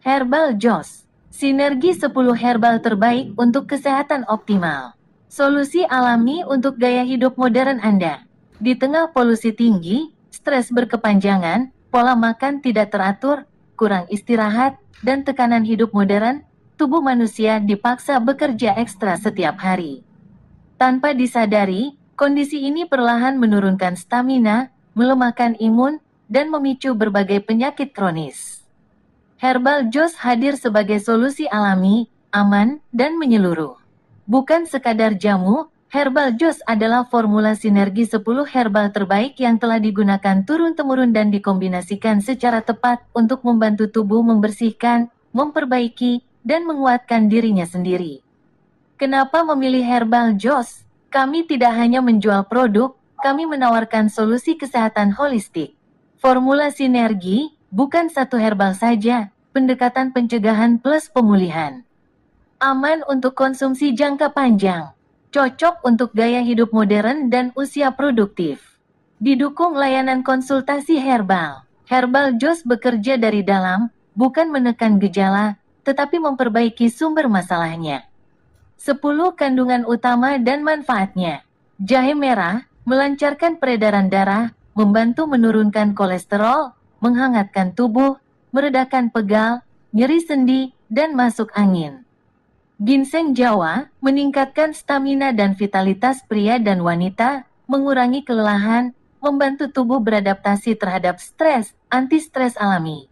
Herbal Joss, sinergi 10 herbal terbaik untuk kesehatan optimal. Solusi alami untuk gaya hidup modern Anda. Di tengah polusi tinggi, stres berkepanjangan, pola makan tidak teratur, kurang istirahat, dan tekanan hidup modern, tubuh manusia dipaksa bekerja ekstra setiap hari. Tanpa disadari, kondisi ini perlahan menurunkan stamina, melemahkan imun, dan memicu berbagai penyakit kronis. Herbal Joss hadir sebagai solusi alami, aman, dan menyeluruh. Bukan sekadar jamu, Herbal Joss adalah formula sinergi 10 herbal terbaik yang telah digunakan turun-temurun dan dikombinasikan secara tepat untuk membantu tubuh membersihkan, memperbaiki, dan menguatkan dirinya sendiri. Kenapa memilih Herbal Joss? Kami tidak hanya menjual produk, kami menawarkan solusi kesehatan holistik. Formula sinergi, bukan satu herbal saja, pendekatan pencegahan plus pemulihan. Aman untuk konsumsi jangka panjang. Cocok untuk gaya hidup modern dan usia produktif. Didukung layanan konsultasi herbal. Herbal Joss bekerja dari dalam, bukan menekan gejala, tetapi memperbaiki sumber masalahnya. 10 kandungan utama dan manfaatnya. Jahe merah, melancarkan peredaran darah, membantu menurunkan kolesterol, menghangatkan tubuh, meredakan pegal, nyeri sendi, dan masuk angin. Ginseng Jawa, meningkatkan stamina dan vitalitas pria dan wanita, mengurangi kelelahan, membantu tubuh beradaptasi terhadap stres, anti-stres alami.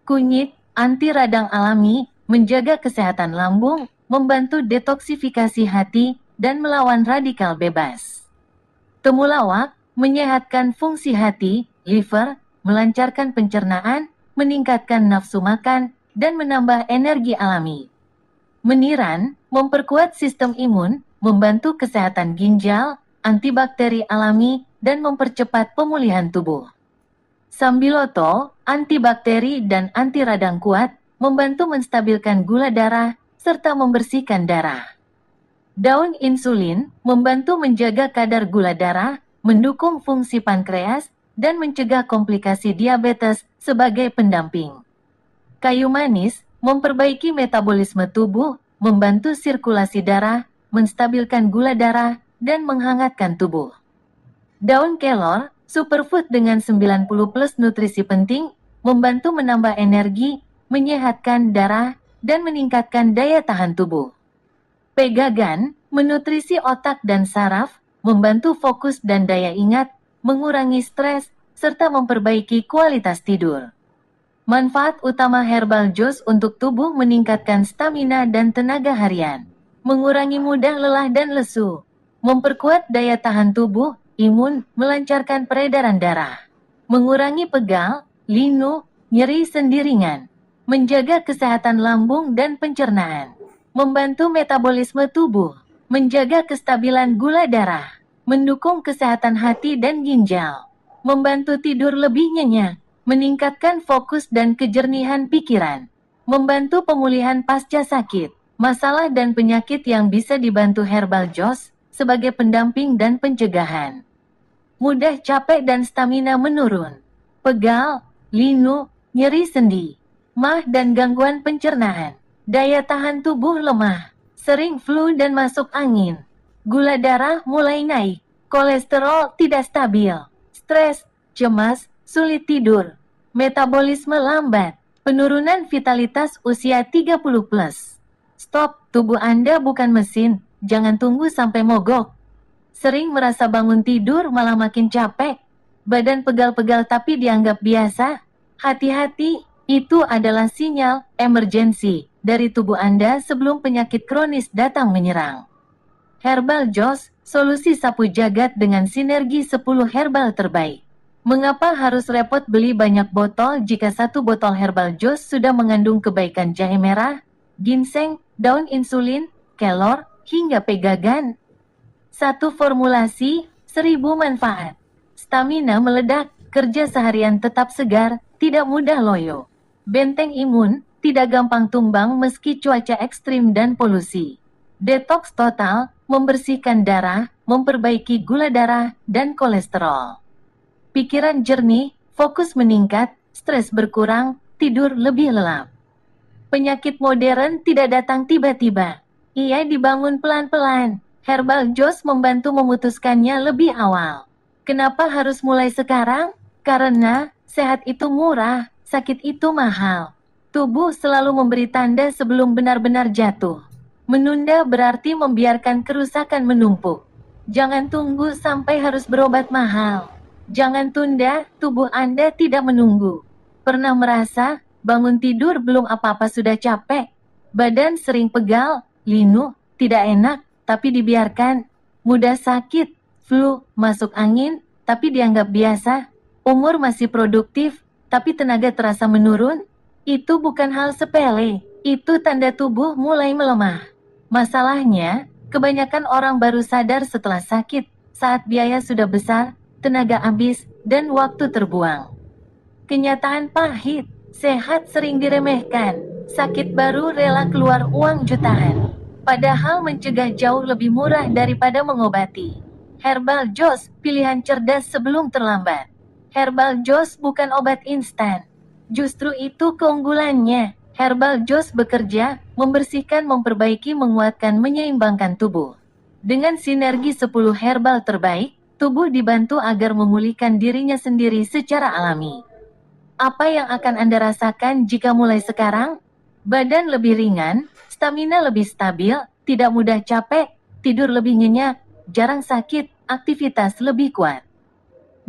Kunyit, anti radang alami, menjaga kesehatan lambung, membantu detoksifikasi hati, dan melawan radikal bebas. Temulawak, menyehatkan fungsi hati, liver, melancarkan pencernaan, meningkatkan nafsu makan, dan menambah energi alami. Meniran, memperkuat sistem imun, membantu kesehatan ginjal, antibakteri alami, dan mempercepat pemulihan tubuh. Sambiloto, antibakteri dan anti radang kuat, membantu menstabilkan gula darah, serta membersihkan darah. Daun insulin, membantu menjaga kadar gula darah, mendukung fungsi pankreas, dan mencegah komplikasi diabetes sebagai pendamping. Kayu manis, memperbaiki metabolisme tubuh, membantu sirkulasi darah, menstabilkan gula darah, dan menghangatkan tubuh. Daun kelor, superfood dengan 90 plus nutrisi penting, membantu menambah energi, menyehatkan darah, dan meningkatkan daya tahan tubuh. Pegagan, menutrisi otak dan saraf, membantu fokus dan daya ingat, mengurangi stres, serta memperbaiki kualitas tidur. Manfaat utama Herbal Joss untuk tubuh meningkatkan stamina dan tenaga harian, mengurangi mudah lelah dan lesu, memperkuat daya tahan tubuh, imun, melancarkan peredaran darah, mengurangi pegal, linu, nyeri sendi ringan, menjaga kesehatan lambung dan pencernaan, membantu metabolisme tubuh, menjaga kestabilan gula darah, mendukung kesehatan hati dan ginjal, membantu tidur lebih nyenyak, meningkatkan fokus dan kejernihan pikiran, membantu pemulihan pasca sakit, masalah dan penyakit yang bisa dibantu Herbal Joss sebagai pendamping dan pencegahan. Mudah capek dan stamina menurun, pegal, linu, nyeri sendi, mah dan gangguan pencernaan, daya tahan tubuh lemah, sering flu dan masuk angin, gula darah mulai naik, kolesterol tidak stabil, stres, cemas, sulit tidur, metabolisme lambat, penurunan vitalitas usia 30 plus. Stop, tubuh Anda bukan mesin, jangan tunggu sampai mogok. Sering merasa bangun tidur malah makin capek, badan pegal-pegal tapi dianggap biasa. Hati-hati, itu adalah sinyal emergensi dari tubuh Anda sebelum penyakit kronis datang menyerang. Herbal Joss, solusi sapu jagat dengan sinergi 10 herbal terbaik. Mengapa harus repot beli banyak botol jika satu botol Herbal Joss sudah mengandung kebaikan jahe merah, ginseng, daun insulin, kelor, hingga pegagan? Satu formulasi, 1000 manfaat. Stamina meledak, kerja seharian tetap segar, tidak mudah loyo. Benteng imun, tidak gampang tumbang meski cuaca ekstrim dan polusi. Detoks total, membersihkan darah, memperbaiki gula darah, dan kolesterol. Pikiran jernih, fokus meningkat, stres berkurang, tidur lebih lelap. Penyakit modern tidak datang tiba-tiba. Ia dibangun pelan-pelan. Herbal Joss membantu memutuskannya lebih awal. Kenapa harus mulai sekarang? Karena sehat itu murah, sakit itu mahal. Tubuh selalu memberi tanda sebelum benar-benar jatuh. Menunda berarti membiarkan kerusakan menumpuk. Jangan tunggu sampai harus berobat mahal. Jangan tunda, tubuh Anda tidak menunggu. Pernah merasa bangun tidur belum apa-apa sudah capek? Badan sering pegal, linu, tidak enak, tapi dibiarkan. Mudah sakit, flu, masuk angin, tapi dianggap biasa. Umur masih produktif, tapi tenaga terasa menurun. Itu bukan hal sepele, itu tanda tubuh mulai melemah. Masalahnya, kebanyakan orang baru sadar setelah sakit, saat biaya sudah besar, tenaga habis, dan waktu terbuang. Kenyataan pahit, sehat sering diremehkan, sakit baru rela keluar uang jutaan. Padahal mencegah jauh lebih murah daripada mengobati. Herbal Joss, pilihan cerdas sebelum terlambat. Herbal Joss bukan obat instan. Justru itu keunggulannya. Herbal Joss bekerja, membersihkan, memperbaiki, menguatkan, menyeimbangkan tubuh. Dengan sinergi 10 herbal terbaik, tubuh dibantu agar memulihkan dirinya sendiri secara alami. Apa yang akan Anda rasakan jika mulai sekarang? Badan lebih ringan, stamina lebih stabil, tidak mudah capek, tidur lebih nyenyak, jarang sakit, aktivitas lebih kuat.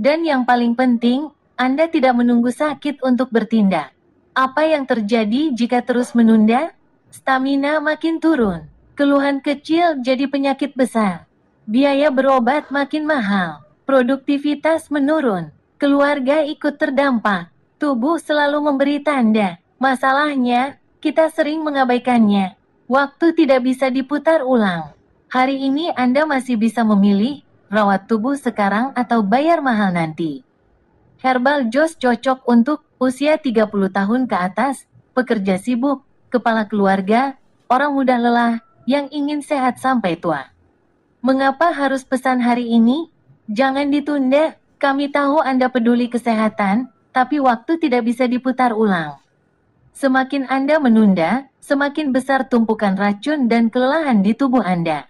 Dan yang paling penting, Anda tidak menunggu sakit untuk bertindak. Apa yang terjadi jika terus menunda? Stamina makin turun, keluhan kecil jadi penyakit besar, biaya berobat makin mahal, produktivitas menurun, keluarga ikut terdampak. Tubuh selalu memberi tanda. Masalahnya, kita sering mengabaikannya. Waktu tidak bisa diputar ulang. Hari ini Anda masih bisa memilih, rawat tubuh sekarang atau bayar mahal nanti. Herbal Joss cocok untuk usia 30 tahun ke atas, pekerja sibuk, kepala keluarga, orang muda lelah, yang ingin sehat sampai tua. Mengapa harus pesan hari ini? Jangan ditunda, kami tahu Anda peduli kesehatan, tapi waktu tidak bisa diputar ulang. Semakin Anda menunda, semakin besar tumpukan racun dan kelelahan di tubuh Anda.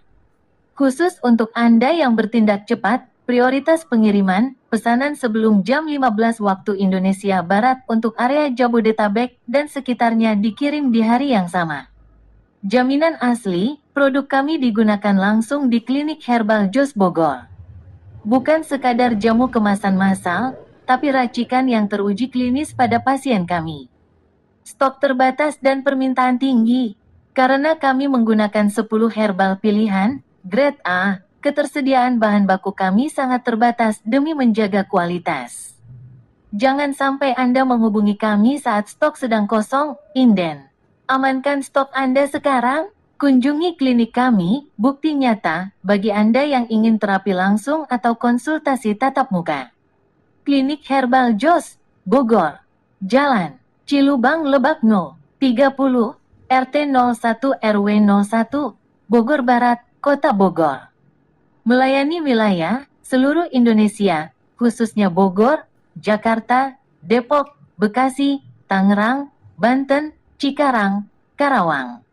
Khusus untuk Anda yang bertindak cepat, prioritas pengiriman, pesanan sebelum jam 15 waktu Indonesia Barat untuk area Jabodetabek dan sekitarnya dikirim di hari yang sama. Jaminan asli, produk kami digunakan langsung di klinik Herbal Joss Bogor. Bukan sekadar jamu kemasan massal, tapi racikan yang teruji klinis pada pasien kami. Stok terbatas dan permintaan tinggi. Karena kami menggunakan 10 herbal pilihan, grade A, ketersediaan bahan baku kami sangat terbatas demi menjaga kualitas. Jangan sampai Anda menghubungi kami saat stok sedang kosong, inden. Amankan stok Anda sekarang. Kunjungi klinik kami, bukti nyata, bagi Anda yang ingin terapi langsung atau konsultasi tatap muka. Klinik Herbal Joss, Bogor. Jalan Cilubang Lebak No. 30, RT 01 RW 01, Bogor Barat, Kota Bogor. Melayani wilayah seluruh Indonesia, khususnya Bogor, Jakarta, Depok, Bekasi, Tangerang, Banten, Cikarang, Karawang.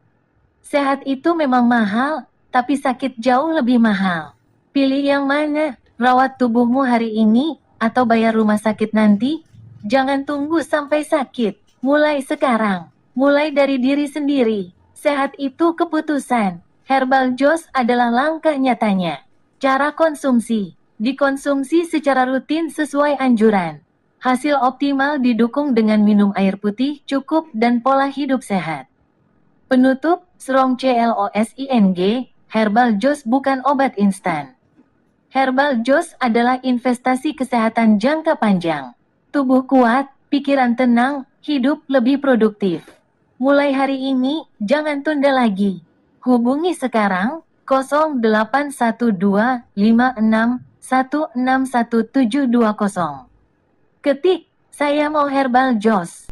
Sehat itu memang mahal, tapi sakit jauh lebih mahal. Pilih yang mana? Rawat tubuhmu hari ini, atau bayar rumah sakit nanti? Jangan tunggu sampai sakit. Mulai sekarang. Mulai dari diri sendiri. Sehat itu keputusan. Herbal Joss adalah langkah nyatanya. Cara konsumsi. Dikonsumsi secara rutin sesuai anjuran. Hasil optimal didukung dengan minum air putih cukup dan pola hidup sehat. Penutup, Strong CLOSING, Herbal Joss bukan obat instan. Herbal Joss adalah investasi kesehatan jangka panjang. Tubuh kuat, pikiran tenang, hidup lebih produktif. Mulai hari ini, jangan tunda lagi. Hubungi sekarang, 081256161720. Ketik, saya mau Herbal Joss.